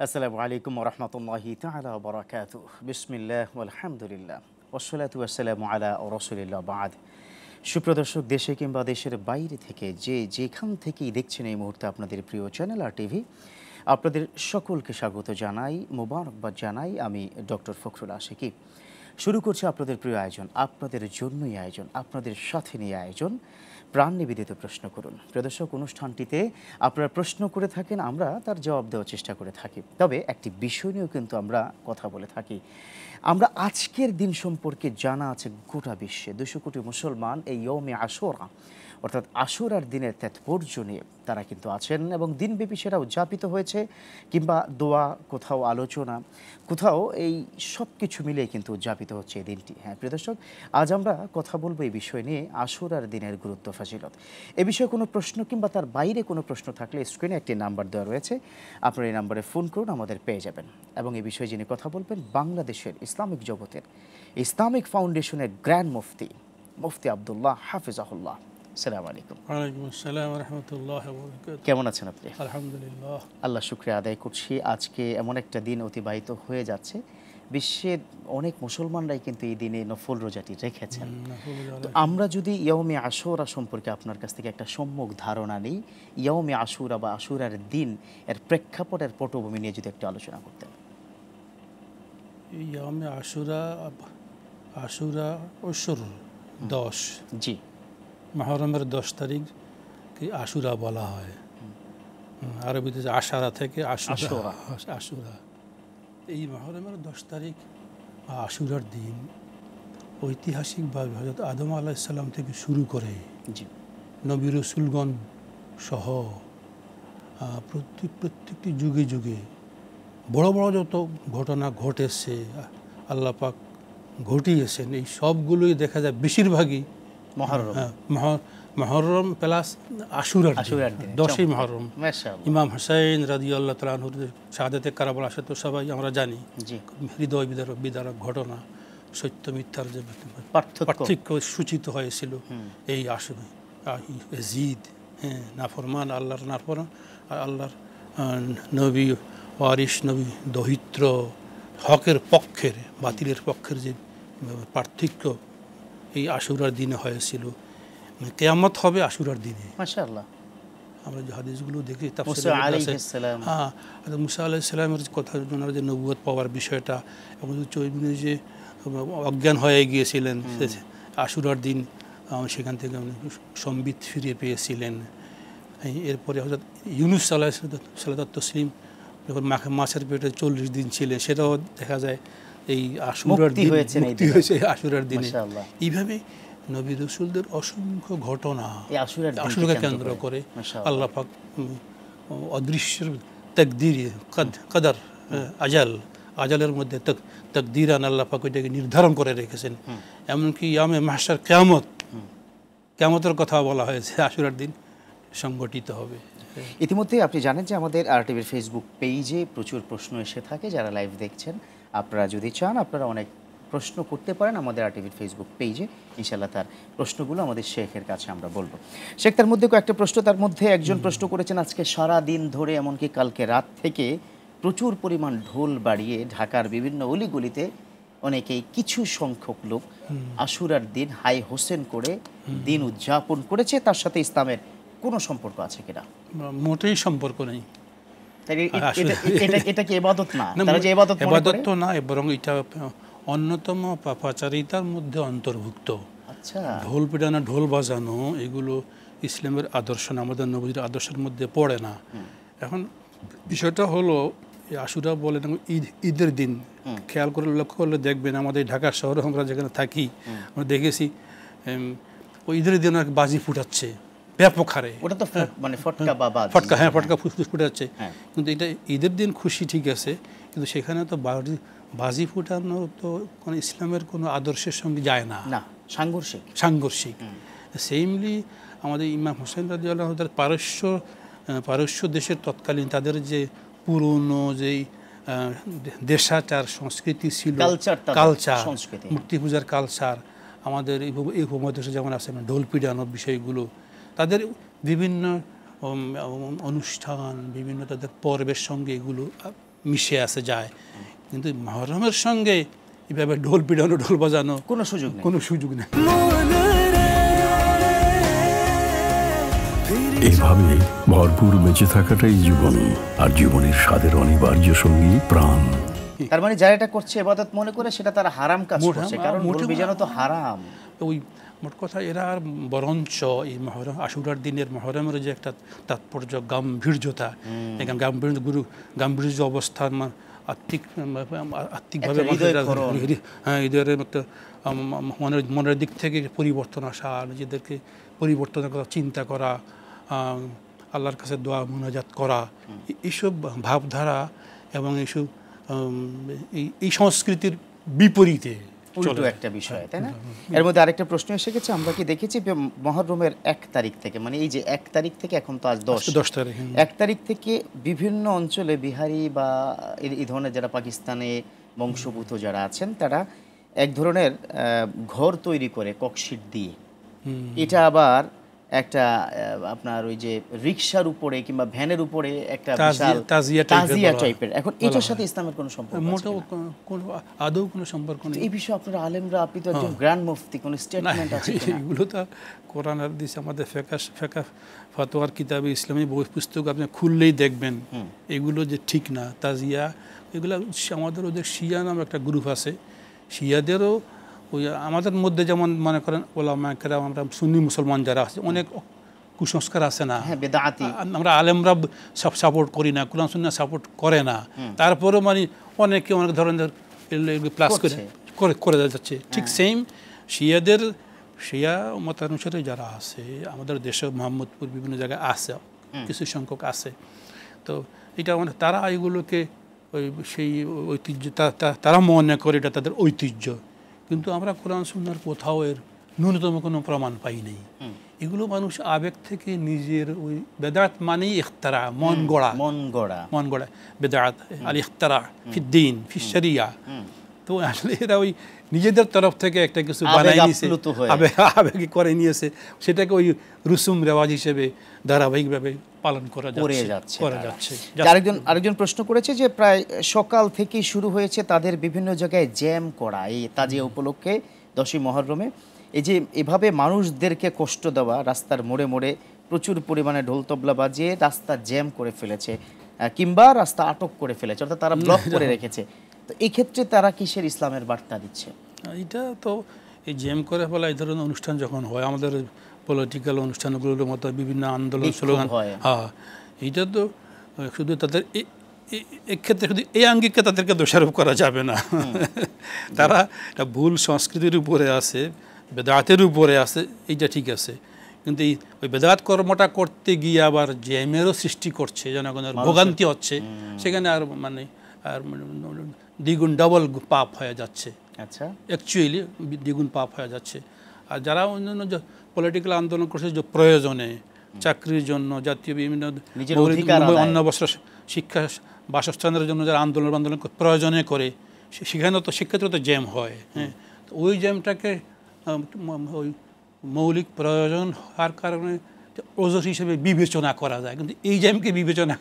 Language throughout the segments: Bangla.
আসসালামু আলাইকুম ওয়া রাহমাতুল্লাহি তাআলা ওয়া বারাকাতুহু। বিসমিল্লাহ ওয়াল হামদুলিল্লাহ ওয়াসসালাতু ওয়াসসালামু আলা রাসূলিল্লাহ বা'দ। সুপ্রদর্শক, দেশে কিংবা দেশের বাইরে থেকে যেখান থেকেই দেখছেন এই মুহূর্তে আপনাদের প্রিয় চ্যানেল আর টিভি, আপনাদের সকলকে স্বাগত জানাই, মোবারকবাদ জানাই। আমি ডক্টর ফখরুল আশিকি। শুরু করছি আপনাদের প্রিয় আয়োজন, আপনাদের জন্যই আয়োজন, আপনাদের সাথে নিয়ে আয়োজন প্রাণ নিবেদিত প্রশ্ন করুন। প্রদর্শক, অনুষ্ঠানটিতে আপনারা প্রশ্ন করে থাকেন, আমরা তার জবাব দেওয়ার চেষ্টা করে থাকি। তবে একটি বিষয় নিয়েও কিন্তু আমরা কথা বলে থাকি। আমরা আজকের দিন সম্পর্কে জানা আছে গোটা বিশ্বে 200 কোটি মুসলমান এই ইয়মে আশুরা অর্থাৎ আশুরার দিনের তাৎপর্য নিয়ে তারা কিন্তু আছেন এবং দিনব্যাপী সেটা উদযাপিত হয়েছে, কিংবা দোয়া, কোথাও আলোচনা, কোথাও এই সব কিছু মিলিয়ে কিন্তু উদযাপিত হচ্ছে এই দিনটি। হ্যাঁ প্রিয় দর্শক, আজ আমরা কথা বলবো এই বিষয় নিয়ে, আশুরার দিনের গুরুত্ব, ফাজিলত। এ বিষয়ে কোনো প্রশ্ন কিংবা তার বাইরে কোনো প্রশ্ন থাকলে স্ক্রিনে একটি নাম্বার দেওয়া রয়েছে, আপনারা এই নাম্বারে ফোন করুন, আমাদের পেয়ে যাবেন। এবং এই বিষয়ে যিনি কথা বলবেন, বাংলাদেশের ইসলামিক জগতের ইসলামিক ফাউন্ডেশনের গ্র্যান্ড মুফতি আব্দুল্লাহ হাফিজাহুল্লাহ। আসসালামু আলাইকুম। ওয়ালাইকুম আসসালাম ওয়া রাহমাতুল্লাহি ওয়া বারাকাতুহু। কেমন আছেন আপনি? আলহামদুলিল্লাহ। আল্লাহ শুকরিয়া আদায় করছি। আজকে এমন একটা দিন অতিবাহিত হয়ে যাচ্ছে, বিশ্বের অনেক মুসলমানরাই কিন্তু এই দিনে নফল রোজাটি রেখেছেন। তো আমরা যদি ইয়মে আশুরা সম্পর্কে আপনার কাছ থেকে একটা সম্যক ধারণা নিই, ইয়মে আশুরা বা আশুরার দিন এর প্রেক্ষাপটের পটভূমি নিয়ে যদি একটু আলোচনা করতেন। ইয়ামে আশুরা অশর 10, জি, মুহররমের 10 তারিখ কি আশুরা বলা হয়। আরবিতে যে আশারা থেকে আশুরা। এই মুহররমের 10 তারিখ আশুরার দিন ঐতিহাসিকভাবে হযরত আদম আলাইহিস সালাম থেকে শুরু করে জি, নবী রাসূলগণ সহ প্রত্যেকটি যুগে যুগে বড় বড় যত ঘটনা ঘটেছে আল্লাহ পাক ঘটিয়েছেন, এই সবগুলোই দেখা যায় বেশিরভাগই মুহররম প্লাস আশুরার দিন, 10ই মুহররম। ইমাম হুসাইন রাদিয়াল্লাহু তাআলা আনহুর শাহাদাতে কারবালা সে তো সবাই আমরা জানি, হৃদয় বিদারক ঘটনা, সত্য মিথ্যার যে পার্থক্য সূচিত হয়েছিল এই আশুরা। জিদ, নাফরমান, আল্লাহর নাফরমান, আল্লাহর নবী ওয়ারিস, নবী দহিত্র, হকের পক্ষের বাতিলের পক্ষের যে পার্থক্য এই আশুরার দিনে হয়েছিল। কিয়ামত হবে আশুরার দিনে। মাশাআল্লাহ। আমরা যে হাদিসগুলো দেখি মুসা আলাইহিস সালাম, মুসা আলাইহিস সালামের কথা, ওনার যে নবুয়ত পাওয়ার বিষয়টা, এবং যে অজ্ঞান হয়ে গিয়েছিলেন আশুরার দিন, সেখান থেকে সম্বিত ফিরে পেয়েছিলেন। এরপরে হযরত ইউনূস আলাইহিস তসলিম যখন মাছের পেটে 40 দিন ছিলেন, সেটাও দেখা যায় এই আশুরার দিন মুক্তি হয়েছে আশুরার দিনে। এইভাবে নবী রাসূলদের অসংখ্য ঘটনা আশুরাকে কেন্দ্র করে আল্লাহ পাক অদৃশ্যের তাকদীর, কদর, আজালের মধ্যে তাকদীরান আল্লাহ পাক ওইটাকে নির্ধারণ করে রেখেছেন। এমনকি ইয়ামে মাহশার কিয়ামতের কথা বলা হয়েছে আশুরার দিন সংগঠিত হবে। ইতিমধ্যে আপনি জানেন যে আমাদের আরটিভির ফেসবুক পেজে প্রচুর প্রশ্ন এসে থাকে। যারা লাইভ দেখছেন, আপনারা যদি চান আপনারা অনেক প্রশ্ন করতে পারেন আমাদের আরটিভির ফেসবুক পেজে। ইনশাআল্লাহ তার প্রশ্নগুলো আমাদের শেখের কাছে আমরা বলবো। শেখ, তার মধ্যে কয়েকটা প্রশ্ন, তার মধ্যে একজন প্রশ্ন করেছেন, আজকে সারা দিন ধরে এমনকি কালকে রাত থেকে প্রচুর পরিমাণ ঢোল বাড়িয়ে ঢাকার বিভিন্ন অলিগলিতে অনেকেই কিছু সংখ্যক লোক আশুরার দিন হাই হোসেন করে দিন উদযাপন করেছে। তার সাথে ইসলামের কোনো সম্পর্ক আছে কিনা? মোটেই সম্পর্ক নেই। এটা কি ইবাদত না? তারা যে ইবাদত তো না, বরং এটা অন্যতম পাপাচারিতার মধ্যে অন্তর্ভুক্ত। আচ্ছা, ঢোল পিটানো, ঢোল বাজানো, এগুলো ইসলামের আদর্শ না, আমাদের নবীর আদর্শের মধ্যে পড়ে না। এখন বিষয়টা হলো আশুরা বলেন ঈদের দিন, খেয়াল করে লক্ষ্য করলে দেখবেন আমাদের ঢাকা শহরে আমরা যেখানে থাকি আমরা দেখেছি ওই ঈদের দিন বাজি ফুটাচ্ছে ব্যাপক হারে। ওটা তো মানে ফটকা ফুটাচ্ছে। কিন্তু এটা ঈদের দিন খুশি, ঠিক আছে, কিন্তু সেখানে তো বাজি ফুটানো তো কোনো ইসলামের কোনো আদর্শের সঙ্গে যায় না, সাংঘর্ষিক। সেইমলি আমাদের ইমাম হোসেন রাদিয়াল্লাহু আনহু পারস্য দেশের তৎকালীন তাদের যে পুরনো যেই দেশাচার সংস্কৃতি ছিল, কালচার, মূর্তি পূজার কালচার, আমাদের এই উপমহাদেশে যেমন আছে ঢোল পিটানোর বিষয়গুলো, তাদের বিভিন্ন অনুষ্ঠান, বিভিন্ন তাদের পর্বের সঙ্গে এগুলো মিশে আসে যায়, কিন্তু মহরমের সঙ্গে এভাবে ঢোল পিটানো, ঢোল বাজানো কোনো সুযোগ নেই। এভাবে ভরপুর বেঁচে থাকাটাই জীবন, আর জীবনের স্বাদের অনিবার্য সঙ্গী প্রাণ। তার মানে যারা এটা করছে ইবাদত মনে করে, সেটা তারা হারাম কাজ করছে, কারণ ঢোল বাজানো তো হারাম। ওই মোট কথা এরা আর বরঞ্চ এই মহরম আশুরার দিনের মহরমের যে একটা তাৎপর্য, গাম্ভীর্যতা, গাম্ভীর্য অবস্থান, আত্মিকভাবে এদের একটা মনের দিক থেকে পরিবর্তন আসা, নিজেদেরকে পরিবর্তনের কথা চিন্তা করা, আল্লাহর কাছে দোয়া মুনাজাত করা, এইসব ভাবধারা এবং এইসব এই সংস্কৃতির বিপরীতে উল্টো একটা বিষয়, তাই না? এর মধ্যে আরেকটা প্রশ্ন এসে গেছে, আমরা কি দেখেছি মহরমের 1 তারিখ থেকে, মানে এই যে 1 তারিখ থেকে, এখন তো আজ 10 তারিখ, 1 তারিখ থেকে বিভিন্ন অঞ্চলে বিহারি বা এই ধরনের যারা পাকিস্তানে বংশোদ্ভূত যারা আছেন, তারা এক ধরনের ঘর তৈরি করে ককশিট দিয়ে, এটা আবার একটা আপনার ওই যে রিকশার উপরে কিংবা ভ্যানের উপরে একটা বিশাল তাজিয়া টাইপের। এখন এটার সাথে ইসলামের কোনো সম্পর্ক আদৌ কোনো সম্পর্ক নেই। এই বিষয়ে আপনারা আলেমরা, আপনি তো একজন গ্র্যান্ড মুফতি, কোনো স্টেটমেন্ট আছে কিনা? এগুলো তো কোরআন হাদিস, আমাদের ফিকহ ফতোয়ার কিতাবে ইসলামী বই পুস্তক আপনি খুললেই দেখবেন এগুলো যে ঠিক না। তাজিয়া এগুলো আমাদের ওদের শিয়া নামে একটা গ্রুপ আছে, শিয়াদেরও ওই আমাদের মধ্যে যেমন মনে করেন ওলামা কেরাম, আমরা সুন্নি মুসলমান যারা আছে, অনেক কুসংস্কার আছে না, আমরা আলেমরা সব সাপোর্ট করি না, কোরআন সুন্নাহ সাপোর্ট করে না, তারপরেও মানে অনেকে অনেক ধরনের প্লাস করে যাচ্ছে। ঠিক সেম শিয়া মতানুসারে যারা আছে আমাদের দেশে, মোহাম্মদপুর বিভিন্ন জায়গায় আছে, কিছু সংখ্যক আছে। তো এটা মানে তারা এগুলোকে ওই সেই ঐতিহ্য তারা মনে করে এটা তাদের ঐতিহ্য, কিন্তু আমরা কোরআন সুন্নাহর কোথাও এর ন্যূনতম কোনো প্রমাণ পাই নাই। এগুলো মানুষ আবেগ থেকে নিজের ওই বেদাত মানেই ইখতারা, মন গড়া বেদাত, আল ইখতারা ফিদ্দিন ফিশরিয়া। তো আসলে এরা ওই নিজেদের তরফ থেকে একটা কিছু বানাই নিয়েছে, আবেগে করে নিয়েছে, সেটাকে ওই রুসুম রেওয়াজ হিসেবে ধারাবাহিকভাবে পালন করা যাচ্ছে। আরেকজন প্রশ্ন করেছে যে প্রায় সকাল থেকেই শুরু হয়েছে তাদের বিভিন্ন জায়গায় জ্যাম করা এই তাজিয়া উপলক্ষে 10ই মহরমে। এই যে এভাবে মানুষদেরকে কষ্ট দেওয়া, রাস্তার মোড়ে মোড়ে প্রচুর পরিমাণে ঢোল তবলা বাজিয়ে রাস্তা জ্যাম করে ফেলেছে, কিংবা রাস্তা আটক করে ফেলেছে, অর্থাৎ তারা ব্লক করে রেখেছে। তো এই ক্ষেত্রে তারা কিসের ইসলামের বার্তা দিচ্ছে? এটা তো এই জ্যাম করে ফেলা, এই ধরনের অনুষ্ঠান যখন হয়, আমাদের পলিটিক্যাল অনুষ্ঠানগুলোর মতো বিভিন্ন আন্দোলন স্লোগান, হ্যাঁ, এইটা তো শুধু তাদের এক্ষেত্রে শুধু এই আঙ্গিককে তাদেরকে দোষারোপ করা যাবে না। তারা একটা ভুল সংস্কৃতির উপরে আছে, বেদাতের উপরে আছে, এইটা ঠিক আছে, কিন্তু এই ওই বেদাত কর্মটা করতে গিয়ে আবার জ্যামেরও সৃষ্টি করছে, জনগণের ভোগান্তি হচ্ছে, সেখানে আর মানে আর দ্বিগুণ ডাবল পাপ হয়ে যাচ্ছে। আচ্ছা, অ্যাকচুয়ালি দ্বিগুণ পাপ হয়ে যাচ্ছে। আর যারা অন্যান্য পলিটিক্যাল আন্দোলন করছে যে প্রয়োজনে, চাকরির জন্য, জাতীয় বিভিন্ন অন্য বস্ত্র, শিক্ষা, বাসস্থানের জন্য যারা আন্দোলন প্রয়োজনে করে, সেখানে তো শিক্ষার্থী তো জ্যাম হয়। হ্যাঁ, ওই জ্যামটাকে ওই মৌলিক প্রয়োজন হওয়ার কারণে ওজর হিসেবে বিবেচনা করা যায়, কিন্তু এই জ্যামকে বিবেচনা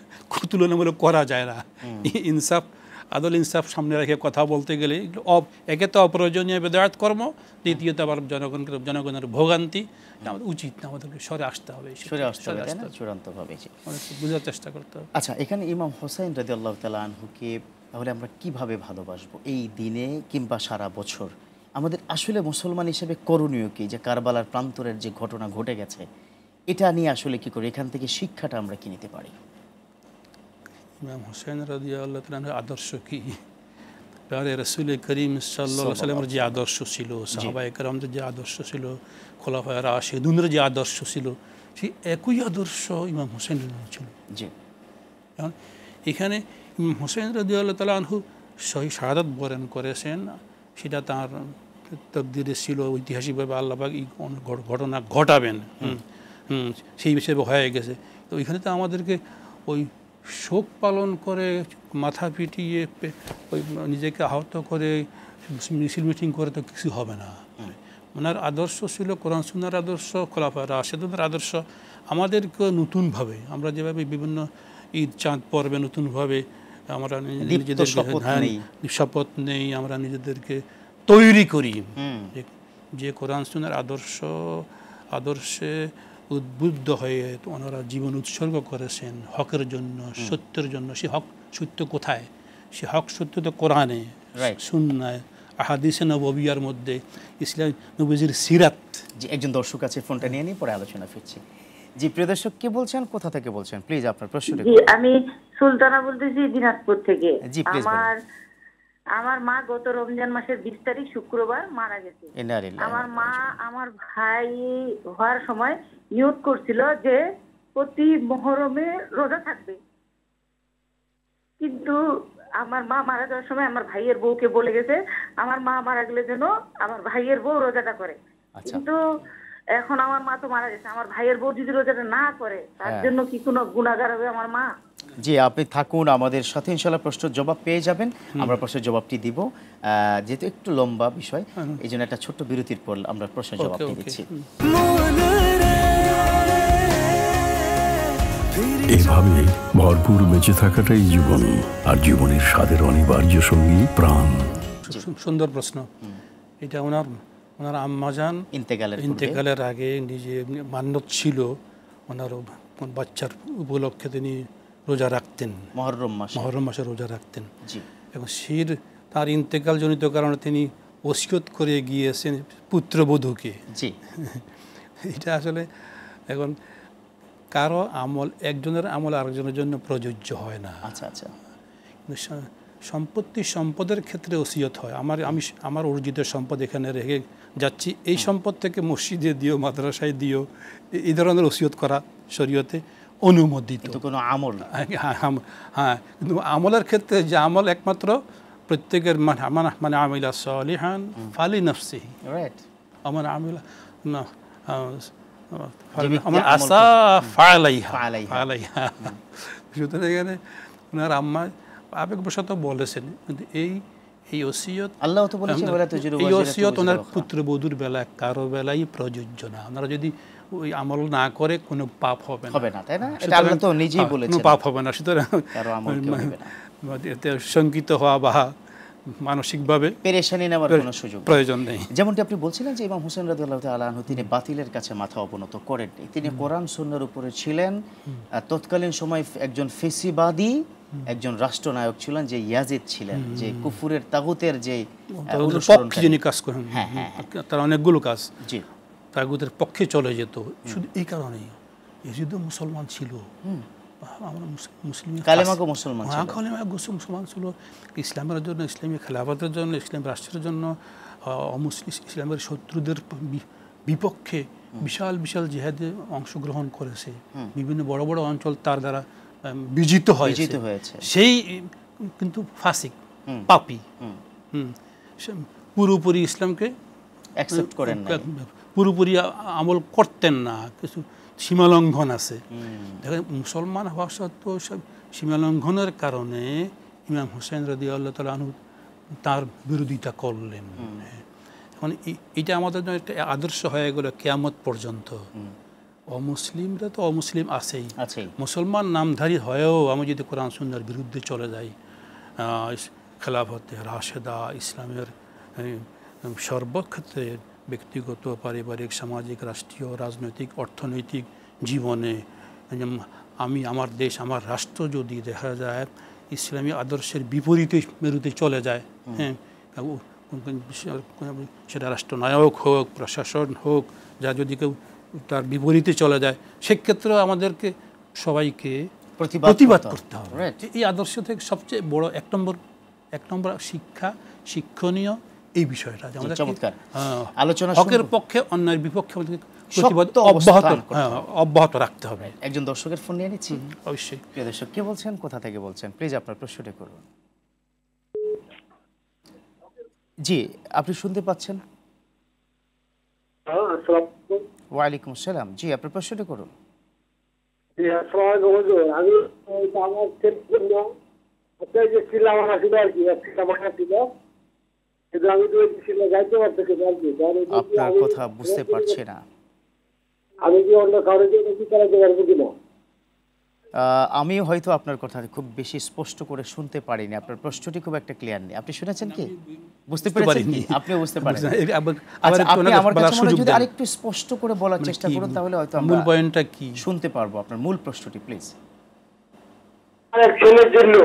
তুলনামূলক করা যায় না। ইনসাফ, আদল ইনসাফ সামনে রেখে কথা বলতে গেলে একে তো অপ্রয়োজনীয় বেদাত কর্ম, দ্বিতীয়ত আবার জনগণের ভোগান্তি। আমাদের উচিত না, আমাদেরকে সরে আসতে হবে, চূড়ান্তভাবে বোঝার চেষ্টা করতে হবে। আচ্ছা, এখানে ইমাম হোসাইন রাদিয়াল্লাহু তাআলা আনহুকে তাহলে আমরা কিভাবে ভালোবাসবো এই দিনে কিংবা সারা বছর? আমাদের আসলে মুসলমান হিসেবে করণীয় কি? যে কারবালার প্রান্তরের যে ঘটনা ঘটে গেছে, এটা নিয়ে আসলে কি করে, এখান থেকে শিক্ষাটা আমরা কি নিতে পারি? ইমাম হোসেন রাদিয়াল্লাহু তাআলার আদর্শ কি? প্যারে রাসূল করিম সাল্লাল্লাহু আলাইহি ওয়াসাল্লামের যে আদর্শ ছিল, সাহাবায়ে কেরামদের যে আদর্শ ছিল, খোলাফায়ে রাশিদুনের যে আদর্শ ছিল, সেই একই আদর্শ ইমাম হোসেনের ছিল। জি, এখন এখানে ইমাম হোসেন রাদিয়াল্লাহু তাআলা আনহু শাহাদাত বরণ করেছেন, সেটা তার তকদিরে ছিল, ঐতিহাসিকভাবে আল্লাহ পাক এই ঘটনা ঘটাবেন, সেই হিসেবে হয়ে গেছে। তো ওইখানে তো আমাদেরকে ওই শোক পালন করে, মাথা পিটিয়ে, ওই নিজেকে আহত করে, মিছিল মিটিং করে তো কিছু হবে না। ওনার আদর্শ ছিল কোরআন সুন্নাহর আদর্শ, খোলাফায়ে রাশিদুনের আদর্শ। আমাদেরকে নতুনভাবে, আমরা যেভাবে বিভিন্ন ঈদ চাঁদ পর্বে নতুনভাবে আমরা দীপ্ত শপথ নেই। শপথ নেই, আমরা নিজেদেরকে তৈরি করি হুম, যে কোরআন সুন্নাহর আদর্শে উদ্বুদ্ধ হয়ে ওনারা জীবন উৎসর্গ করেছেন হকের জন্য, সত্যের জন্য। সে হক সত্য কোথায়? সে হক সত্য তো কোরআনে, Right. সুন্নায়, আহাদিসে নববিয়ার মধ্যে, ইসলাম নবীজির সিরাত। জি, একজন দর্শক আছে, ফোনটা নিয়ে নিয়ে পরে আলোচনা ফিরছি। জি, প্রিয় দর্শক, কে বলছেন, কোথা থেকে বলছেন, প্লিজ আপনার প্রশ্নটা জি, করুন। আমি সুলতানা বলতেছি দিনাজপুর থেকে। জি, please আমার মা গত রমজান মাসের 20 তারিখ শুক্রবার মারা গেছে। ইন্না লিল্লাহি আমার ওয়া মা ইন্না ইলাইহি আমার ভাই হওয়ার সময় নিয়ত করছিল যে প্রতি মহরমে রোজা থাকবে, কিন্তু আমার মা মারা যাওয়ার সময় আমার ভাইয়ের বউকে বলে গেছে আমার মা মারা গেলে যেন আমার ভাইয়ের বউ রোজাটা করে। আচ্ছা। কিন্তু এখন আমার মা তো মারা গেছে, আমার ভাইয়ের বউ যদি রোজাটা না করে তার হ্যাঁ। জন্য কি কোনো গুনাহগার হবে আমার মা? জি, আপনি থাকুন, আমাদের সাথে ইনশাআল্লাহ প্রশ্নের জবাব পেয়ে যাবেন। আমরা প্রশ্নের জবাবটি দিব, যেহেতু একটু লম্বা বিষয়, এই জন্য একটা ছোট্ট বিরতির পর আমরা প্রশ্নের জবাবটি দিচ্ছি। এভাবে ভরপুর বেঁচে থাকাটাই জীবন, আর জীবনের স্বাদের অনিবার্য সঙ্গী প্রাণ। সুন্দর প্রশ্ন। এটা ওনার আম্মাজান ইন্তেকালের আগে নিজে মান্যত ছিল, ওনার বাচ্চার উপলক্ষে তিনি রোজা রাখতেন, মহরম মাসে রোজা রাখতেন। এবং তার ইন্তেকাল জনিত কারণে তিনি ওসিয়ত করে গিয়েছেন পুত্রবধূকে। এটা আসলে এখন কারো আমল, একজনের আমল আরেকজনের জন্য প্রযোজ্য হয় না। আচ্ছা আচ্ছা। সম্পদের ক্ষেত্রে ওসিয়ত হয়। আমার অর্জিত সম্পদ এখানে রেখে যাচ্ছি, এই সম্পদ থেকে মসজিদে দিও, মাদ্রাসায় দিও, এই ধরনের ওসিয়ত করা শরীয়তে অনুমোদিত। কোনো আমল, হ্যাঁ, কিন্তু আমলের ক্ষেত্রে যে আমল একমাত্র প্রত্যেকের মানে আমিলা সালিহান ফালি নাফসিহি, আমার আমিলা না আমার আসা ফালাইহা। সুতরাং এখানে ওনার আম্মা আবেগবশত বলেছেন, কিন্তু এই ওসিয়ত আল্লাহ তো বলেছেন এই ওসিয়ত ওনার পুত্রবধূর বেলায় কারো বেলায় প্রযোজ্য না। ওনারা যদি ওই আমল না করে কোনো পাপ হবে না, তাই না? এটা আল্লাহ তো নিজেই বলেছেন, কোনো পাপ হবে না। সুতরাং এতে শঙ্কিত হওয়া বা মানসিকভাবে পেরেশানি নেওয়ার কোনো সুযোগ প্রয়োজন নেই। যেমনটি আপনি বলছিলেন যে ইমাম হোসেন রাদিয়াল্লাহু তাআলা আনহু তিনি বাতিলের কাছে মাথা অবনত করেননি, তিনি কোরআন সুন্নাহর উপরে ছিলেন। তৎকালীন সময় একজন ফেসিবাদী একজন রাষ্ট্রনায়ক ছিলেন যে ইয়াজিদ ছিলেন, যে কুফুরের তাগুতের যে পক্ষে যিনি কাজ করেন, তার অনেকগুলো কাজ তাগুতের পক্ষে চলে যেত। শুধু এই কারণেই ইয়াজিদ মুসলমান ছিল, আমরা মুসলিম কালেমাগো মুসলমান ছিল, ইসলামের জন্য, ইসলামী খেলাফতের জন্য, ইসলাম রাষ্ট্রের জন্য, ইসলামের শত্রুদের বিপক্ষে বিশাল বিশাল জিহাদে অংশগ্রহণ করেছে। বিভিন্ন বড় বড় অঞ্চল তার দ্বারা বিজিত হয়েছে। সেই কিন্তু ফাসিক, পাপী, পুরোপুরি ইসলামকে অ্যাকসেপ্ট করেন না, পুরোপুরি আমল করতেন না, কিছু সীমালঙ্ঘন আছে। দেখেন, মুসলমান হওয়া সত্ত্বেও সব সীমালঙ্ঘনের কারণে ইমাম হোসেন রাদিয়াল্লাহু তাআলা আনহু তার বিরোধিতা করলেন। এখন এটা আমাদের জন্য একটা আদর্শ হয়ে গেল কিয়ামত পর্যন্ত। অমুসলিমরা তো অমুসলিম আছেই, মুসলমান নামধারী হয়েও আমি যদি কোরআন সুন্নাহর বিরুদ্ধে চলে যাই, খেলাফতে রাশেদা, ইসলামের সর্বক্ষেত্রে ব্যক্তিগত, পারিবারিক, সামাজিক, রাষ্ট্রীয়, রাজনৈতিক, অর্থনৈতিক জীবনে আমি আমার দেশ, আমার রাষ্ট্র যদি দেখা যায় ইসলামী আদর্শের বিপরীতে মেরুতে চলে যায়, হ্যাঁ, সেটা রাষ্ট্রনায়ক হোক, প্রশাসন হোক, যা যদি কেউ তার বিপরীতে চলে যায়, সেক্ষেত্রে আমাদেরকে সবাইকে প্রতিবাদ করতে হবে। এই আদর্শ থেকে সবচেয়ে বড় এক নম্বর শিক্ষণীয় এই বিষয়টা, আলোচনা হকের পক্ষে অন্যায়ের বিপক্ষে আমাদেরকে প্রতিবাদ অব্যাহত রাখতে হবে। একজন দর্শকের ফোন নিয়ে নিচ্ছি। অবশ্যই। প্রিয় দর্শক, কে বলছেন, কোথা থেকে বলছেন, প্লিজ আপনার প্রশ্নটি করুন। জি, আপনি শুনতে পাচ্ছেন? ওয়ালাইকুম আসসালাম। জি, আপনার প্রশ্নটি করুন। আপনার কথা বুঝতে পারছি না। আমি কি অন্য কারোর জন্য কি করাতে পারবো কিনা? আমি হয়তো আপনার কথা খুব বেশি স্পষ্ট করে শুনতে পারিনি, আপনার প্রশ্নটি খুব একটা ক্লিয়ার নেই। আপনি শুনেছেন কি? বুঝতে পেরেছেন কি? আপনিও বুঝতে পারেন? আচ্ছা, আপনি আমার কাছে মনে হয় যদি আরেকটু স্পষ্ট করে বলার চেষ্টা করুন তাহলে হয়তো আমরা মূল পয়েন্টটা কি শুনতে পারবো। আপনার মূল প্রশ্নটি প্লিজ। আমার ছেলের জন্য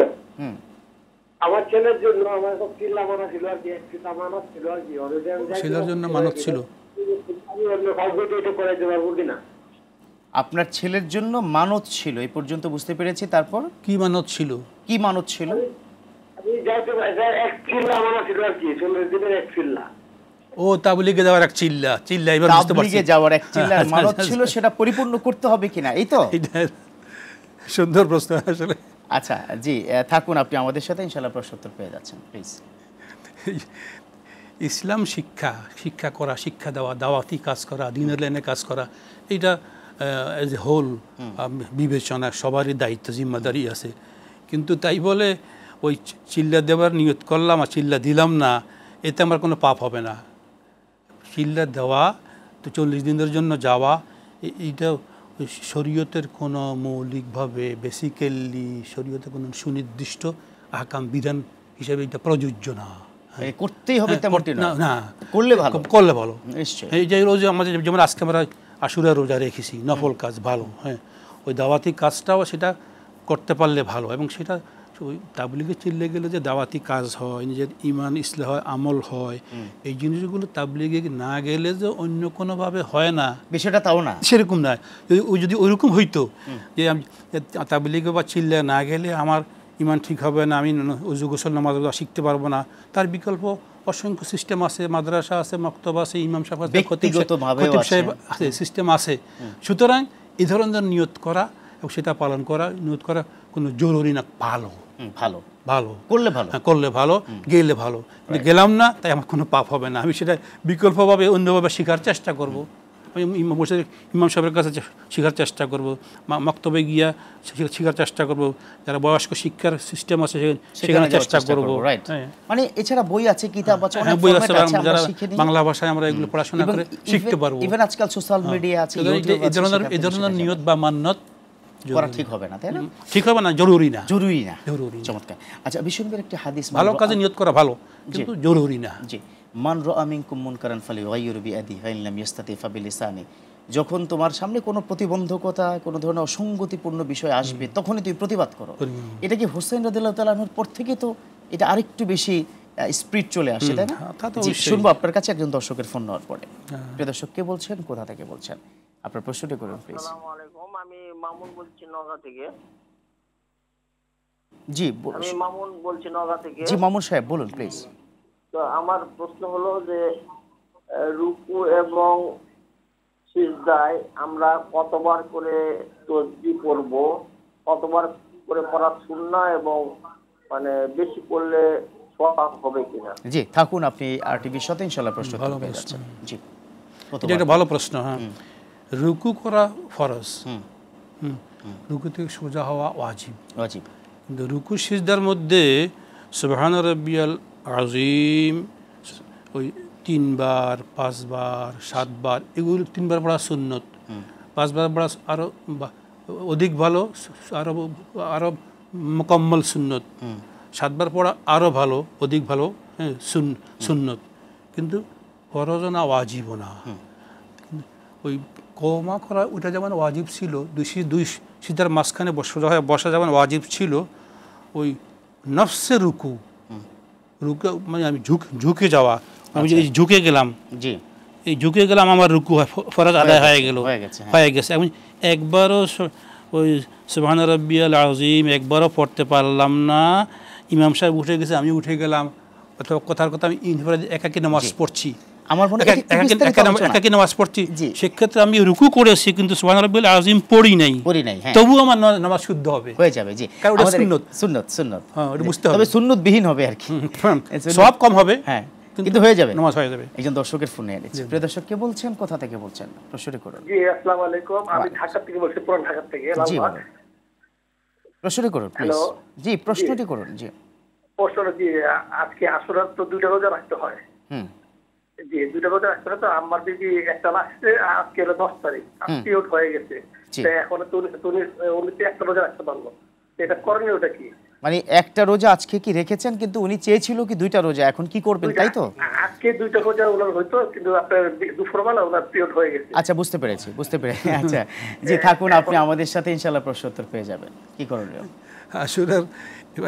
আমার ছেলের জন্য আমার সব চিল্লা মানা ছিল আর কি, একটা মানা ছিল আর কি, ছেলের জন্য মানত ছিল। আমি অন্য কাউকে এটা করাইতে পারবো কিনা? আপনার ছেলের জন্য মানত ছিল, এই পর্যন্ত বুঝতে পেরেছি। তারপর কি মানত ছিল? কি মানত ছিল? আমি যাইতে এক চিল্লা মানা ছিল আর কি, 40 দিনের এক চিল্লা। ও তাবলীগে যাওয়ার এক চিল্লা, এবার বুঝতে পারছি। তাবলীগে যাওয়ার এক চিল্লার মানত ছিল, সেটা পরিপূর্ণ করতে হবে কিনা, এই তো? সুন্দর প্রশ্ন আসলে। আচ্ছা জি, থাকুন আপনি আমাদের সাথে, ইনশাআল্লাহ প্রশ্ন উত্তর পেয়ে যাচ্ছেন প্লিজ। ইসলাম শিক্ষা করা, শিক্ষা দেওয়া, দাওয়াতি কাজ করা, দিনের লাইনে কাজ করা, এইটা এজ এ হোল বিবেচনা সবারই দায়িত্ব, জিম্মাদারি আছে। কিন্তু তাই বলে ওই চিল্লা দেওয়ার নিয়ত করলাম আর চিল্লা দিলাম না, এতে আমার কোনো পাপ হবে না। চিল্লা দেওয়া তো 40 দিনের জন্য যাওয়া, এইটা শরীয়তের কোনো মৌলিকভাবে বেসিক্যালি শরীয়তের কোনো সুনির্দিষ্ট আহকাম বিধান হিসেবে এটা প্রযোজ্য না। করতেই হবে তেমনটি না, না করলে ভালো নিশ্চয়ই। এই যে রোজা আমাদের, যেমন আজকে আমরা আশুরা রোজা রেখেছি, নফল কাজ ভালো, হ্যাঁ, ওই দাওয়াতি কাজটাও সেটা করতে পারলে ভালো। এবং সেটা ওই তাবলীগে চিল্লে গেলে যে দাওয়াতি কাজ হয়, নিজের ইমান ইসলাহ হয়, আমল হয়, এই জিনিসগুলো তাবলীগে না গেলে যে অন্য কোনোভাবে হয় না, বিষয়টা তাও না, সেরকম না। যদি ওইরকম হইতো যে তাবলীগে বা চিল্লে না গেলে আমার ইমান ঠিক হবে না, আমি উজু গোসল নামাজ শিখতে পারবো না, তার বিকল্প অসংখ্য সিস্টেম আছে, মাদ্রাসা আছে, মক্তবা আছে, ইমাম সাহেব আছে, খতিব সাহেব আছে, সিস্টেম আছে। সুতরাং এই ধরনের নিয়ত করা এবং সেটা পালন করা, নিয়ত করা কোনো জরুরি না, ভালো করলে ভালো, গেলে ভালো। গেলাম না তাই আমার কোনো পাপ হবে না, আমি সেটা বিকল্পভাবে অন্যভাবে শেখার চেষ্টা করবো, ইমাম সাহেবের কাছে শেখার চেষ্টা করব, মক্তবে গিয়া শেখার চেষ্টা করব, যারা বয়স্ক শিক্ষার সিস্টেম আছে সেখানে চেষ্টা করব। মানে এছাড়া বই আছে, কিতাব আছে, অনেক বই আছে, যারা বাংলা ভাষায় আমরা এগুলো পড়াশোনা করে শিখতে পারবো। ইভেন আজকাল সোশ্যাল মিডিয়া আছে, এই ধরনের নিয়ত বা মান্নত করা ঠিক হবে না, তাই না? ঠিক হবে না, জরুরি না। চমৎকার। আচ্ছা, বিশ্বনবীর একটি হাদিস, ভালো কাজে নিয়ত করা ভালো কিন্তু জরুরি না। জি, মান রাআ মিনকুম মুনকারান ফালিয়ুগাইয়িরু বিয়াদিহি ফাইন লাম ইস্তাতি ফাবিলিসানি। যখন তোমার সামনে কোনো প্রতিবন্ধকতা, কোনো ধরনের অসঙ্গতিপূর্ণ বিষয় আসবে, তখনই তুমি প্রতিবাদ করো। এটা কি হোসেন রাদিয়াল্লাহু তাআলা আনহুর পর থেকে তো এটা আরেকটু বেশি স্পিরিট চলে আসে, তাই না? শুনবো আপনার কাছে একজন দর্শকের ফোন নেওয়ার পরে। প্রিয় দর্শক, কে বলছেন, কোথা থেকে বলছেন, আপনার প্রশ্নটি করুন প্লিজ। আসসালামু আলাইকুম, আমি মামুন বলছি নওগাঁ থেকে। জি, আমি মামুন বলছি নওগাঁ থেকে। জি মামুন সাহেব বলুন প্লিজ। তো আমার প্রশ্ন হলো যে রুকু এবং সিজদায় আমরা কতবার করে তাসবিহ পড়ব, কতবার করে পড়া সুন্নাহ, এবং মানে বেশি পড়লে সওয়াব হবে কিনা? জি, থাকুন আপনি আরটিভির সাথে, ইনশাআল্লাহ প্রশ্ন পেয়ে যাচ্ছেন। জি, এটা একটা ভালো প্রশ্ন। হ্যাঁ, রুকু করা ফরজ, রুকু থেকে সোজা হওয়া ওয়াজিব। কিন্তু রুকু সিজদার মধ্যে সুবহান রাব্বিয়াল আযীম ওই 3 বার, 5 বার, 7 বার, এগুলো 3 বার পড়া সুন্নত, 5 বার পড়া আরো অধিক ভালো, আরো মুকাম্মাল সুন্নত, 7 বার পড়া আরো ভালো, অধিক ভালো, হ্যাঁ, সুন্নত। কিন্তু ফরজ না, ওয়াজিব না। ওই কওমা করা ওটা যেমন ওয়াজিব ছিল, দুই সিজদার মাঝখানে বসা যেমন ওয়াজিব ছিল, ওই নফসে রুকু মানে আমি ঝুঁকে যাওয়া, আমি যদি ঝুঁকে গেলাম, এই ঝুঁকে গেলাম, আমার রুকু ফরজ আদায় হয়ে গেছে। আমি একবারও ওই সুবহান রাব্বিয়াল আযীম একবারও পড়তে পারলাম না, ইমাম সাহেব উঠে গেছে, আমি উঠে গেলাম, অথবা কথার কথা আমি একাকী নামাজ পড়ছি, আমার মনে একাকী নামাজ পড়ছি, সেক্ষেত্রে আমি রুকু করেছি কিন্তু সুবহান রাব্বিয়াল আযীম পড়ি নাই, তবু আমার নামাজ শুদ্ধ হবে, হয়ে যাবে। জি, কারণ ওটা সুন্নত, হ্যাঁ, ওটা বুঝতে হবে, তবে সুন্নতবিহীন হবে আর কি, সব কম হবে, হ্যাঁ, কিন্তু হয়ে যাবে, নামাজ হয়ে যাবে। একজন দর্শকের ফোন নিয়ে নিচ্ছি। প্রিয় দর্শক, কে বলছেন, কোথা থেকে বলছেন, প্রশ্নটি করুন। জি, আসসালামু আলাইকুম, আমি ঢাকা থেকে বলছি, পুরান ঢাকা থেকে। জি, প্রশ্নটি করুন প্লিজ। জি, প্রশ্নটি করুন। জি, প্রশ্নটা জি, আজকে আশুরার তো 2টা রোজা রাখতে হয়, জি 2টা রোজা রাখতে হবে। তো আমার দিদি একটা লাগছে, আজকে হলো 10 তারিখ, পিরিয়ড হয়ে গেছে, জি। তো এখন উনি একটা রোজা রাখতে পারলো, তো এটা করণীয়টা কি? মানে একটা রোজা আজকে কি রেখেছেন, কিন্তু উনি চেয়েছিল কি 2টা রোজা, এখন কি করবেন তাই তো? আজকে 2টা রোজা ওনার হয়তো, কিন্তু আপনার দুপুরবেলা ওনার পিরিয়ড হয়ে গেছে। আচ্ছা, বুঝতে পেরেছি। আচ্ছা, জি থাকুন, আপনি আমাদের সাথে ইনশাআল্লাহ প্রশ্নোত্তর পেয়ে যাবেন। কি করণীয়? আসলে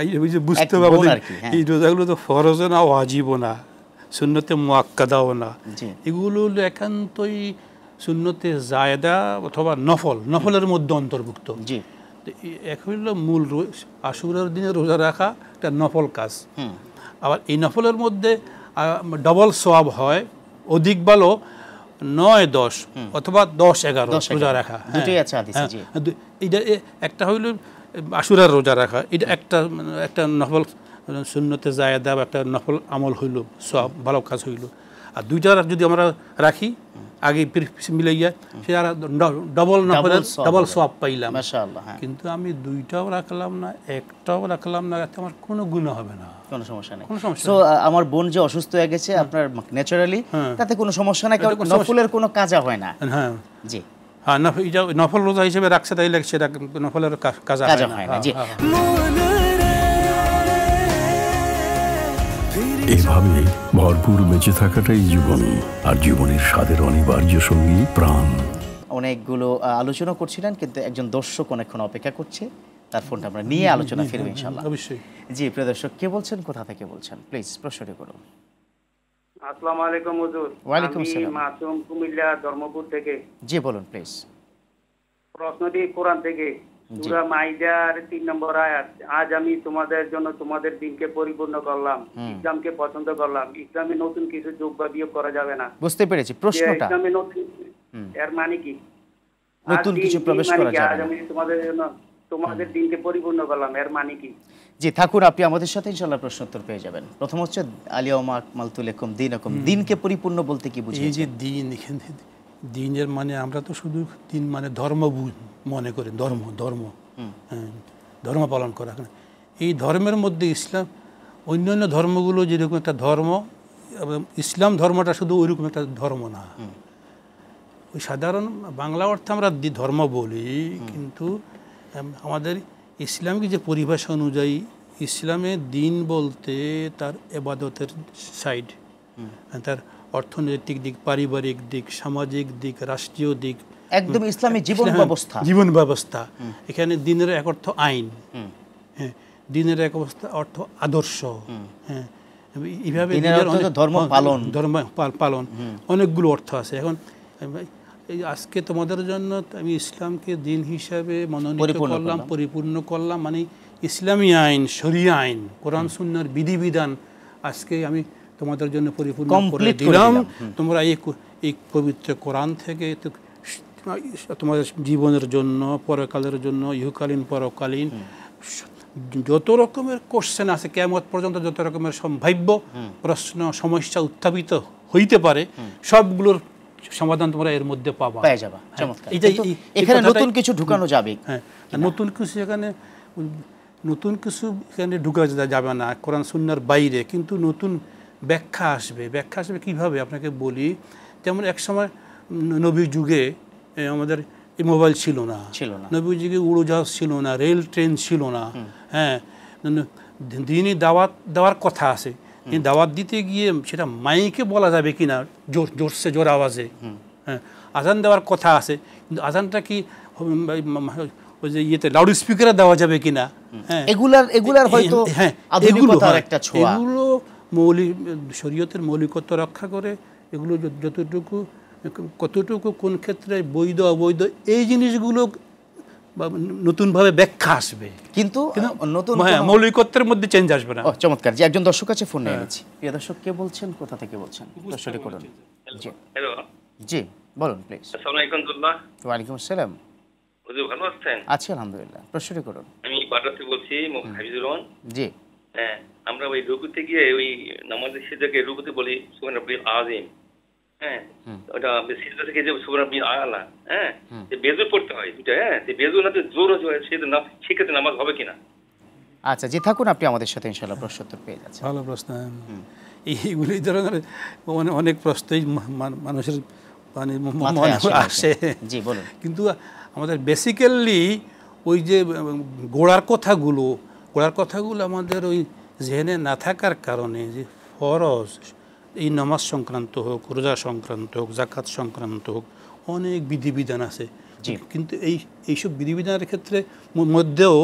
এই যে বুঝতে এক পারবো বোন যে আর কি, হ্যাঁ। এই রোজাগুলো তো ফরজও না, ওয়াজিবও না, সুন্নতে মুআক্কাদাও না, জি। এগুলো হলো একান্তই সুন্নতে জায়েদা অথবা নফলের মধ্যে অন্তর্ভুক্ত। জি। এক হইল মূল আশুরার দিনে রোজা রাখা একটা নফল কাজ। আবার এই নফলের মধ্যে ডবল সওয়াব হয়, অধিক ভালো 9-10 অথবা 10-11 রোজা রাখা। দুটোই আছে হাদিসে। জি। এটা একটা হইল আশুরার রোজা রাখা, এটা একটা নফল সুন্নতে জায়েদা বা একটা নফল আমল হইল, সওয়াব, ভালো কাজ হইল। আর 2টা যদি আমরা রাখি আগে মিলাইয়া, সে আর ডবল সওয়াব পাইলাম। মাশাআল্লাহ। হ্যাঁ, কিন্তু আমি 2টাও রাখলাম না, একটাও রাখলাম না, এতে আমার কোনো গুনাহ হবে না, কোনো সমস্যা নেই। কোনো সমস্যা সো আমার বোন যে অসুস্থ হয়ে গেছে আপনার ন্যাচারালি, তাতে কোনো সমস্যা নাই, কারণ কোনো সমস্যা- নফলের কোনো কাজা হয় না। হ্যাঁ জি, হ্যাঁ, এটা নফল রোজা হিসেবে রাখছে, তাইলে সেটা নফলের কাজা হয় না। জি। এভাবে ভরপুর বেঁচে থাকাটাই জীবন, আর জীবনের স্বাদের অনিবার্য সঙ্গী প্রাণ। অনেকগুলো আলোচনা করছিলেন, কিন্তু একজন দর্শক অনেকক্ষণ অপেক্ষা করছে, তার ফোনটা আমরা নিয়ে আলোচনা ফিরবো ইনশাআল্লাহ। অবশ্যই। জি, প্রিয় দর্শক, কে বলছেন, কোথা থেকে বলছেন, প্লিজ প্রশ্নটি করুন। আসসালামু আলাইকুম হুজুর। ওয়ালাইকুম আমি আসসালাম। মাসুম, কুমিল্লা ধর্মপুর থেকে। জি বলুন প্লিজ। প্রশ্নটি কোরআন থেকে, সূরা মাইদার 3 নম্বর আয়াত। আজ আমি তোমাদের জন্য তোমাদের দিনকে পরিপূর্ণ করলাম, ইসলামকে পছন্দ করলাম। ইসলামে নতুন কিছু যোগ বা বিয়োগ করা যাবে না। বুঝতে পেরেছি প্রশ্নটা। ইসলামে নতুন, এর মানে কি? নতুন কিছু প্রবেশ করা যাবে আজ না। আমি তোমাদের জন্য তোমাদের দিনকে পরিপূর্ণ করলাম, এর মানে কি? জি থাকুন, আপনি আমাদের সাথে ইনশাআল্লাহ প্রশ্নোত্তর পেয়ে যাবেন। প্রথম হচ্ছে আলিয়াউমা আকমালতু লাকুম দীনাকুম, দিনকে পরিপূর্ণ বলতে কি এই বুঝিয়েছেন? যে দিন, এখানে দিনের মানে আমরা তো শুধু দিন মানে ধর্ম মনে করি, ধর্ম হ্যাঁ, ধর্ম পালন করা। এই ধর্মের মধ্যে ইসলাম, অন্যান্য ধর্মগুলো যেরকম একটা ধর্ম, ইসলাম ধর্মটা শুধু ওইরকম একটা ধর্ম না। ওই সাধারণ বাংলা অর্থে আমরা ধর্ম বলি, কিন্তু আমাদের ইসলামিক যে পরিভাষা অনুযায়ী ইসলামে দিন বলতে তার এবাদতের সাইড, তার অর্থনৈতিক দিক, পারিবারিক দিক, সামাজিক দিক, রাষ্ট্রীয় দিক, একদম ইসলামী জীবন ব্যবস্থা। এখানে দিনের এক অর্থ আইন, হ্যাঁ, দিনের এক অর্থ আদর্শ, হ্যাঁ, এইভাবে ধর্ম পালন অনেকগুলো অর্থ আছে। এখন এই আজকে তোমাদের জন্য আমি ইসলামকে দিন হিসাবে মনোনীত করলাম, পরিপূর্ণ করলাম, মানে ইসলামী আইন, শরিয়া আইন, কোরআন সুন্নাহর বিধিবিধান আজকে আমি তোমাদের জন্য পরিপূর্ণ করে দিলাম। তোমরা এই পবিত্র কোরআন থেকে তোমাদের জীবনের জন্য, পরকালের জন্য, ইহকালীন পরকালীন যত রকমের কোশ্চেন আছে, কিয়ামত পর্যন্ত যত রকমের সম্ভাব্য প্রশ্ন, সমস্যা উত্থাপিত হইতে পারে, সবগুলোর সমাধান তোমরা এর মধ্যে পাবা, পেয়ে যাবা। চমৎকার। এখানে নতুন কিছু ঢুকানো যাবে? হ্যাঁ, নতুন কিছু এখানে ঢুকা যাবে না কোরআন সুন্নাহর বাইরে, কিন্তু নতুন ব্যাখ্যা আসবে। কিভাবে আপনাকে বলি, যেমন এক সময় নবীর যুগে আমাদের এই মোবাইল ছিল না, নবীর যুগে উড়োজাহাজ ছিল না, রেল ট্রেন ছিল না, হ্যাঁ, দিনই দাওয়াত দেওয়ার কথা আছে, দাওয়াত দিতে গিয়ে সেটা মাইকে বলা যাবে কিনা জোর আওয়াজে, হ্যাঁ, আজান দেওয়ার কথা আছে, কিন্তু আজানটা কি ওই যে ইয়েতে লাউড স্পিকারে দেওয়া যাবে কিনা, হ্যাঁ, এগুলার হয়তো আধুনিকতার একটা ছোঁয়া। এগুলো শরীয়তের মৌলিকত্ব রক্ষা করে, এগুলো কতটুকু কোন ক্ষেত্রে বৈধ অবৈধ, এই জিনিসগুলো নতুনভাবে ব্যাখ্যা আসবে, কিন্তু নতুন মৌলিকত্বের মধ্যে চেঞ্জ আসবে না। চমৎকার। যে একজন দর্শক আছে, ফোন নিয়ে নিচ্ছি। প্রিয় দর্শক, কে বলছেন, কোথা থেকে বলছেন, প্রশ্নটি করুন। জি হ্যালো, জি বলুন প্লিজ। আসসালামু আলাইকুম। ওয়ালাইকুম আসসালাম। হুজুর ভালো আছেন? আছি আলহামদুলিল্লাহ। প্রশ্নটি করুন। আমি বাড্ডা থেকে বলছি, হাফিজুর রহমান। জি। হ্যাঁ, আমরা ওই রুকুতে গিয়ে ওই নামাজের সিজদাকে রুকুতে বলি সুবহান রাব্বিল আযীম, হ্যাঁ, ওটা সিজদা থেকে যে সুবহান রাব্বিল আ'লা, হ্যাঁ, যে বেজুর পড়তে হয় দুটো, হ্যাঁ, যে বেজুর না জোর হয়, সেক্ষেত্রে নামাজ হবে কিনা? আচ্ছা, যে থাকুন, আপনি আমাদের সাথে ইনশাআল্লাহ প্রশ্নোত্তর পেয়ে যাচ্ছেন। ভালো প্রশ্ন। এইগুলি ধরনের মানে অনেক প্রশ্নই মানুষের মানে মাথায় মনে আসে। জি বলুন। কিন্তু আমাদের বেসিক্যালি ওই যে গোড়ার কথাগুলো আমাদের ওই জেনে না থাকার কারণে যে ফরজ এই নামাজ সংক্রান্ত হোক, রোজা সংক্রান্ত হোক, জাকাত সংক্রান্ত হোক, অনেক বিধিবিধান আছে। কিন্তু এইসব বিধিবিধানের ক্ষেত্রে মধ্যেও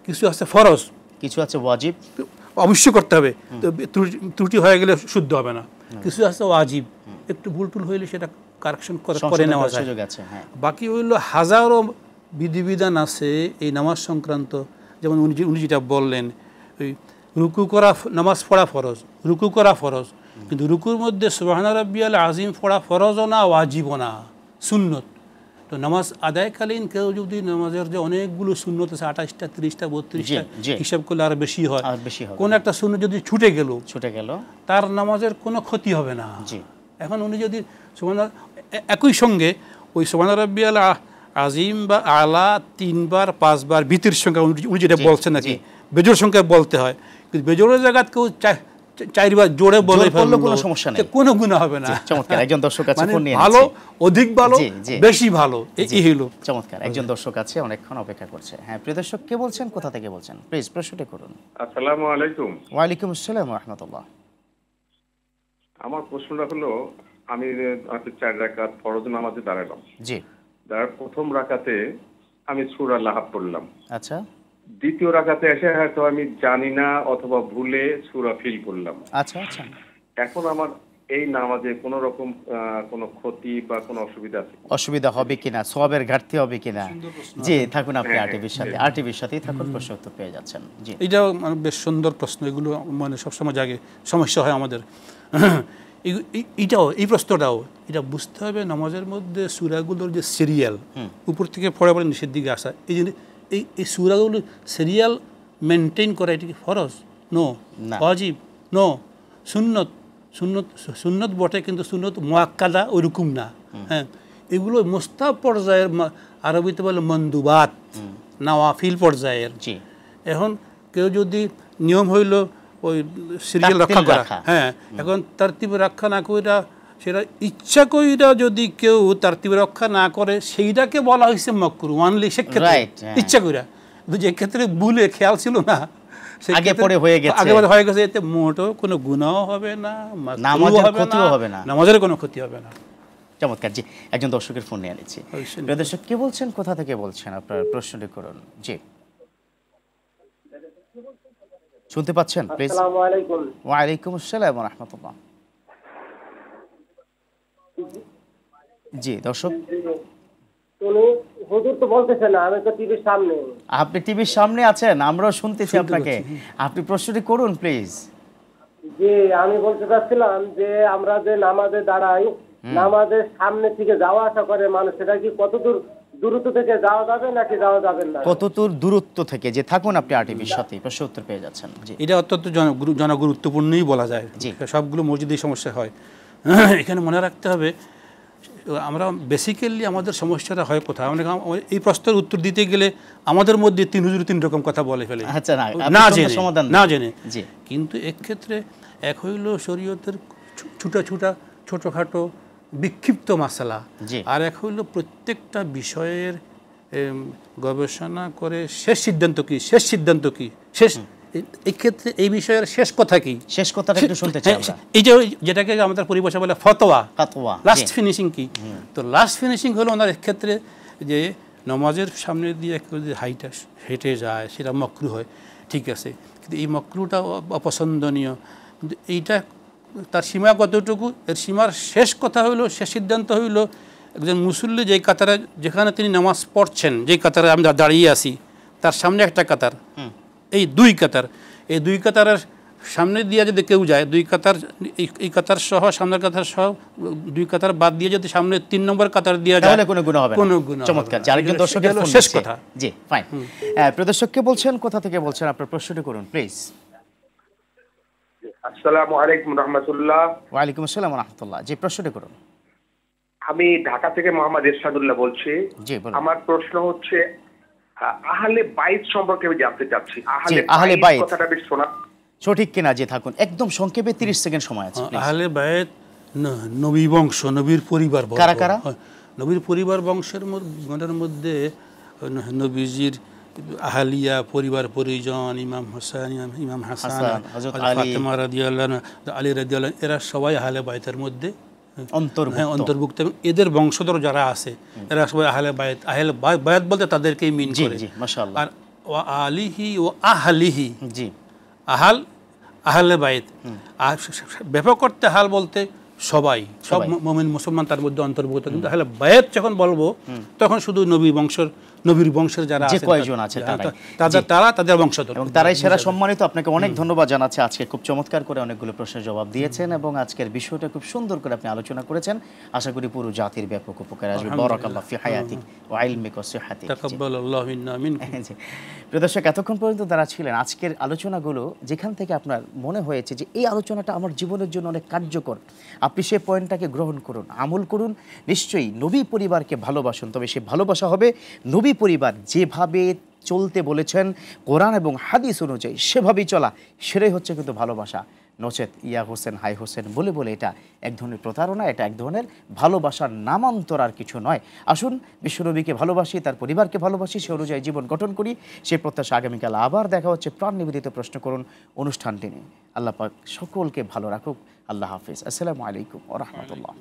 কিছু আছে ফরজ, কিছু আছে ওয়াজিব, অবশ্যই করতে হবে, ত্রুটি হয়ে গেলে শুদ্ধ হবে না। কিছু আছে ওয়াজিব, একটু ভুল টুল হইলে সেটা কারেকশন করে নেওয়া যায়। বাকি হইল হাজারো বিধিবিধান আছে এই নামাজ সংক্রান্ত। যেমন উনি যেটা বললেন, ওই রুকু করা, নামাজ পড়া ফরজ, রুকু করা ফরজ, কিন্তু রুকুর মধ্যে সুবহানা রাব্বিয়াল আযীম পড়া ফরজও না, ওয়াজিবও না, সুন্নত। তো নামাজ আদায়কালীন কেউ যদি নামাজের যে অনেকগুলো সুন্নত আছে, 28টা 30টা 32টা হিসাব করলে আর বেশি হয়, কোন একটা সুন্নত যদি ছুটে গেল তার নামাজের কোনো ক্ষতি হবে না। এখন উনি যদি একই সঙ্গে ওই সুবহানা রাব্বিয়াল আযীম বা আলা 3 বার 5 বার ভিতর সংখ্যা উনি যেটা বলছেন নাকি বেজোর সংখ্যা বলতে হয়, কিন্তু বেজোরের জায়গা কেউ 4 বার জোরে বলে ফেললে কোনো সমস্যা নেই, কোনো গুনাহ হবে না। চমৎকার। একজন দর্শক আছে ফোন নিয়ে ভালো, অধিক ভালো, বেশি ভালো, এই হলো চমৎকার। একজন দর্শক আছে অনেকক্ষণ অপেক্ষা করছে। হ্যাঁ প্রিয় দর্শক, কে বলছেন, কোথা থেকে বলছেন, প্লিজ প্রশ্নটি করুন। আসসালামু আলাইকুম। ওয়া আলাইকুম আসসালাম ওয়া রাহমাতুল্লাহ। আমার প্রশ্নটা হলো, আমি 4 রাকাত ফরজ নামাজে দাঁড়ালাম। জি। তার প্রথম রাকাতে আমি সূরা লাহাব পড়লাম। আচ্ছা। দ্বিতীয় রাকাতে এসে হয়তো আমি জানি না অথবা ভুলে সূরা ফিল পড়লাম। আচ্ছা আচ্ছা। এখন আমার এই নামাজে কোনো রকম কোনো ক্ষতি বা কোনো অসুবিধা হবে কিনা, সওয়াবের ঘাটতি হবে কিনা? জি থাকুন আপনি আরটিভির সাথেই থাকুন, প্রশ্ন উত্তর পেয়ে যাচ্ছেন। জি, এটা বেশ সুন্দর প্রশ্ন। এগুলো মানে সবসময় জাগে, সমস্যা হয় আমাদের। এই প্রশ্নটাও এটা বুঝতে হবে, নামাজের মধ্যে সূরাগুলোর যে সিরিয়াল উপর থেকে পড়ে পড়ে নিচের দিকে আসা, এই সূরাগুলো সিরিয়াল মেনটেন করা, এটা কি ফরজ? নো। ওয়াজিব? নো। সুন্নত বটে, কিন্তু সুন্নত মুআক্কাদা ওইরকম না। হ্যাঁ, এগুলো মুস্তাহাব পর্যায়ের, আরবিতে বলে মন্দুবাত, নওয়াফিল পর্যায়ের। এখন কেউ যদি নিয়ম হইল ওই সিরিয়াল রক্ষা করা, হ্যাঁ, এখন তারতিব রক্ষা না কইরা, সেটা ইচ্ছা কইরা যদি কেউ তারতিব রক্ষা না করে, সেইটাকে বলা হয়েছে মাকরুহ, অনলি সেক্ষেত্রে ইচ্ছা কইরা। যে ক্ষেত্রে ভুলে খেয়াল ছিল না, আগে পরে হয়ে গেছে, এতে মোটেও কোনো গুনাহ হবে না, নামাজের কোনো ক্ষতি হবে না। চমৎকার। জি, একজন দর্শকের ফোন নিয়ে নিচ্ছি। দর্শক কে বলছেন, কোথা থেকে বলছেন, আপনার প্রশ্নটি করুন। জি, শুনতে পাচ্ছেন প্লিজ? আসসালামু আলাইকুম। ওয়া আলাইকুম আসসালাম ওয়া রাহমাতুল্লাহ। জি দর্শক, হুজুর তো বলতেছেন না, আমি তো টিভির সামনে। আপনি টিভির সামনে আছেন, আমরাও শুনতেছি আপনাকে, আপনি প্রশ্নটি করুন প্লিজ। জি, আমি বলতে চাচ্ছিলাম যে আমরা যে নামাজে দাঁড়াই, নামাজের সামনে থেকে যাওয়া আসা করে মানুষ, সেটা কি কতদূর দূরত্ব থেকে যাওয়া যাবে নাকি যাওয়া যাবে না? কতদূর দূরত্ব থেকে, যে থাকুন আপনি আরটিভির সাথে, প্রশ্ন উত্তর পেয়ে যাচ্ছেন। জি, এটা অত্যন্ত জনগুরুত্বপূর্ণই বলা যায়। সবগুলো মসজিদে সমস্যা হয়। এখানে মনে রাখতে হবে, আমরা বেসিক্যালি আমাদের সমস্যাটা হয় কোথায়, এই প্রশ্নের উত্তর দিতে গেলে আমাদের মধ্যে 3 হুজুর 3 রকম কথা বলে ফেলে, না জেনে। কিন্তু এক্ষেত্রে এক হইল শরীয়তের ছোটখাটো বিক্ষিপ্ত মাসালা, আর এক হইল প্রত্যেকটা বিষয়ের গবেষণা করে শেষ সিদ্ধান্ত কি এই ক্ষেত্রে এই বিষয়ের শেষ কথা কি, শেষ কথাটা একটু শুনতে চাই আমরা। এই যে যেটাকে আমাদের পরিভাষা বলে ফতোয়া, লাস্ট ফিনিশিং কি। তো লাস্ট ফিনিশিং হলো ওনার ক্ষেত্রে যে নামাজের সামনে দিয়ে যদি হেঁটে যায়, সেটা মাকরুহ হয়, ঠিক আছে, কিন্তু এই মাকরুহটা অপছন্দনীয়। কিন্তু এইটা তার সীমা কতটুকু, এর সীমার শেষ কথা হইল, শেষ সিদ্ধান্ত হইল, একজন মুসল্লি যেই কাতারে, যেখানে তিনি নামাজ পড়ছেন, যেই কাতারে আমরা দাঁড়িয়ে আছি, তার সামনে একটা কাতার, এই 2 কাতার, এই 2 কাতারের সামনে দিয়ে যদি কেউ যায়, 2 কাতার, এই কাতার সহ, সামনের কাতার সহ 2 কাতার বাদ দিয়ে যদি সামনে 3 নম্বর কাতার দিয়ে যায়, তাহলে কোনো গুনাহ হবে না, কোনো গুনাহ। চমৎকার। আরেকজন দর্শকের ফোন, শেষ কথা। জি, ফাইন। প্রদর্শক কে বলছেন, কোথা থেকে বলছেন, আপনার প্রশ্নটি করুন প্লিজ। আসসালামু আলাইকুম রাহমাতুল্লাহ। ওয়া আলাইকুম আসসালাম ওয়া রাহমাতুল্লাহ। জি, প্রশ্নটি করুন। আমি ঢাকা থেকে মোহাম্মদ ইরশাদুল্লাহ বলছি। জি, বলুন। আমার প্রশ্ন হচ্ছে, আহলে বাইত সম্পর্কে আমি জানতে চাচ্ছি। আহলে বাইত কথাটা বেশ শোনা। সঠিক কিনা যে থাকুন, একদম সংক্ষেপে 30 সেকেন্ড সময় আছে। আহলে বায়েত নবী বংশ, নবীর পরিবার। কারা কারা? নবীর পরিবার বংশের মধ্যে নবীজির আহলিয়া, পরিবার পরিজন, ইমাম হোসেন, ইমাম হাসান, ফাতেমা রাদিয়াল্লাহু আনহা, আলী রাদিয়াল্লাহু আনহু, এরা সবাই আহলে বায়েতের মধ্যে অন্তর্ভুক্ত। এবং এদের বংশধর যারা আছে এরা সবাই আহলে বায়েত। আহলে বায়েত বলতে তাদেরকেই মিন করে। মাশাআল্লাহ। আর ওয়া আলিহি ওয়া আহলিহি, জি, আহলে বায়েত। আর ব্যাপক করতে আহল বলতে সবাই, সব মুমিন মুসলমান তার মধ্যে অন্তর্ভুক্ত। কিন্তু আহলে বায়েত যখন বলবো তখন শুধু নবীর বংশের যারা যে কয়জন আছে তাদের বংশধর, এবং তারাই সেরা সম্মানিত। আপনাকে অনেক ধন্যবাদ জানাচ্ছি। আজকে খুব চমৎকার করে অনেকগুলো প্রশ্নের জবাব দিয়েছেন এবং আজকের বিষয়টা খুব সুন্দর করে আপনি আলোচনা করেছেন। আশা করি পুরো জাতির ব্যাপক উপকার আসবে। বারাকাল্লাহু ফি হায়াতিক ওয়া ইলমিক ওয়া সিহহাতিক। তাকাব্বালাল্লাহু মিন্না মিনকুম। প্রিয় দর্শক, এতক্ষণ পর্যন্ত যারা ছিলেন, আজকের আলোচনাগুলো যেখান থেকে আপনার মনে হয়েছে যে এই আলোচনাটা আমার জীবনের জন্য অনেক কার্যকর, আপনি সেই পয়েন্টটাকে গ্রহণ করুন, আমল করুন। নিশ্চয়ই নবী পরিবারকে ভালোবাসুন, তবে সে ভালোবাসা হবে নবী পরিবার যেভাবে চলতে বলেছেন কোরআন এবং হাদিস অনুযায়ী, সেভাবেই চলা, সেটাই হচ্ছে কিন্তু ভালোবাসা। নচেত ইয়া হোসেন হাই হোসেন বলে বলে এটা এক ধরনের প্রতারণা, এটা এক ধরনের ভালোবাসার নামান্তর, আর কিছু নয়। আসুন বিশ্বনবীকে ভালোবাসি, তার পরিবারকে ভালোবাসি, সে অনুযায়ী জীবন গঠন করি। সে প্রত্যাশা আগামীকাল আবার দেখা হচ্ছে প্রাণ নিবেদিত প্রশ্ন করুন অনুষ্ঠানটি নিয়ে। আল্লাহ পাক সকলকে ভালো রাখুক। আল্লাহ হাফিজ। আসসালামু আলাইকুম ওয়া রাহমাতুল্লাহ।